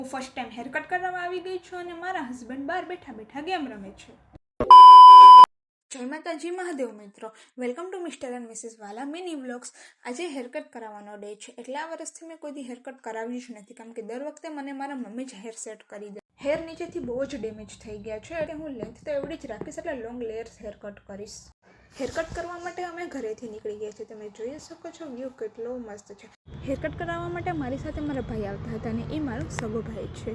હું first time hair cut કરવા આવી ગઈ છું અને મારા હસબન્ડ બહાર બેઠા બેઠા ગેમ રમે છે. જય માતાજી મહાદેવ મિત્રો, welcome to mister and missus Wala mini vlogs. આજે હેરકટ કરાવવાનો ડે છે. એટલા વર્ષથી મેં કોઈ દી હેરકટ કરાવ્યું જ નથી, કારણ કે દર વખતે મને મારા મમ્મી જ હેર સેટ કરી દે. હેર નીચેથી બહુ જ ડેમેજ થઈ ગયા છે એટલે હું લેન્થ તો એવડી જ રાખીશ, એટલે લોંગ લેયર્સ હેરકટ કરીશ. હેરકટ કરવા માટે અમે ઘરેથી નીકળી ગયા છીએ. તમે જોઈ શકો છો વ્યૂ કેટલો મસ્ત છે. હેરકટ કરાવવા માટે મારી સાથે મારા ભાઈ આવતા હતા અને એ મારો સગો ભાઈ છે.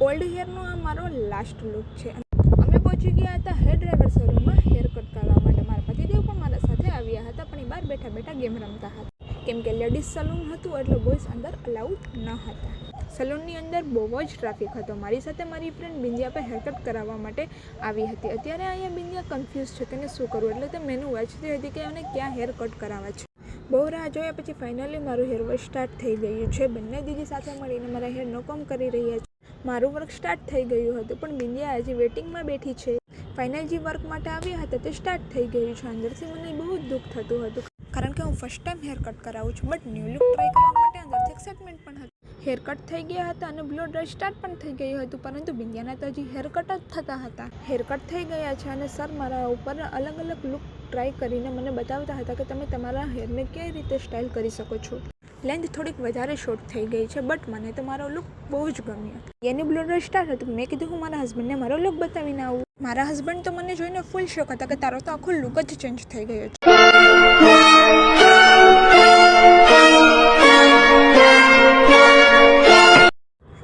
ઓલ્ડ હેરનો આ મારો લાસ્ટ લુક છે. અમે પહોંચી ગયા હતા હેર ડ્રાઈવર શોરૂમમાં હેરકટ કરવા માટે. મારા પતિદેવ પણ મારા સાથે આવ્યા હતા, પણ એ બહાર બેઠા બેઠા ગેમ રમતા હતા, કેમ કે લેડીઝ સલૂન હતું એટલે બોયઝ અંદર અલાઉડ ન હતા. સલૂનની અંદર બહુ જ ટ્રાફિક હતો. મારી સાથે મારી ફ્રેન્ડ બિંદિયા પર હેરકટ કરાવવા માટે આવી હતી. અત્યારે અહીંયા બિંદિયા કન્ફ્યુઝ છે કે એને શું કરવું, એટલે તે મેનુ વાંચતી હતી કે એને ક્યાં હેર કટ કરાવવા છે. બહુ રાહ જોયા પછી ફાઇનલી મારું હેર વર્ક સ્ટાર્ટ થઈ ગયું છે. બંને દીદી સાથે મળીને મારા હેરનો કામ કરી રહ્યા છે. મારું વર્ક સ્ટાર્ટ થઈ ગયું હતું, પણ બિંદિયા હજી વેટિંગમાં બેઠી છે. ફાઇનલ જે વર્ક માટે આવ્યા હતા તે સ્ટાર્ટ થઈ ગયું છે. અંદરથી મને બહુ જ દુઃખ થતું હતું, કારણ કે હું ફર્સ્ટ ટાઈમ હેર કટ કરાવું છું, બટ ન્યૂ લુક ટ્રાય કરવા માટે અંદરથી એક્સાઇટમેન્ટ પણ હતી. હેર કટ થઈ ગયા હતા અને બ્લો ડ્રાય સ્ટાર્ટ પણ થઈ ગયું હતું, પરંતુ બિંદિયાના તો હજી હેર કટ જ થતા હતા. હેર કટ થઈ ગયા છે અને સર મારા ઉપર અલગ અલગ લુક ટ્રાય કરીને મને બતાવતા હતા કે તમે તમારા હેરને કઈ રીતે સ્ટાઇલ કરી શકો છો. લેન્થ થોડીક વધારે શોર્ટ થઈ ગઈ છે, બટ મને તો મારો લુક બહુ જ ગમ્યો. એની બ્લો ડ્રાય સ્ટાર્ટ હતું. મેં કીધું હું મારા હસબન્ડને મારો લુક બતાવીને આવું. મારા હસબન્ડ તો મને જોઈને ફૂલ શોક હતા કે તારો તો આખો લુક જ ચેન્જ થઈ ગયો છે.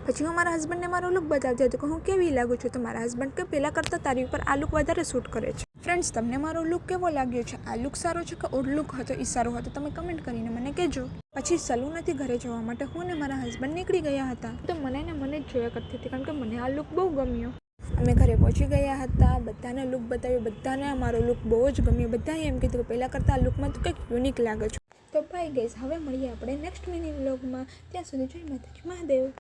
પછી હું મારા હસબન્ડને મારો લુક બતાવતી હતી કે હું કેવી લાગુ છું, તો મારા હસબન્ડ કે પહેલાં કરતાં તારી ઉપર આ લુક વધારે શૂટ કરે છે. ફ્રેન્ડ્સ, તમને મારો લુક કેવો લાગ્યો છે? આ લુક સારો છે કે ઓલ્ડ લુક હતો એ સારો હતો? તમે કમેન્ટ કરીને મને કહેજો. પછી સલૂનથી ઘરે જવા માટે હું ને મારા હસબન્ડ નીકળી ગયા હતા. તો મને જ જોયા કરતી હતી, કારણ કે મને આ લુક બહુ ગમ્યો. અમે ઘરે પહોંચી ગયા હતા, બધાને લુક બતાવ્યો, બધાને મારો લુક બહુ જ ગમ્યો. બધાએ એમ કીધું કે પહેલાં કરતાં આ લુકમાં તો કંઈક યુનિક લાગે છે. તો બાય ગાઈઝ, હવે મળીએ આપણે નેક્સ્ટ મિની વ્લોગમાં. ત્યાં સુધી જય માતાજી મહાદેવ.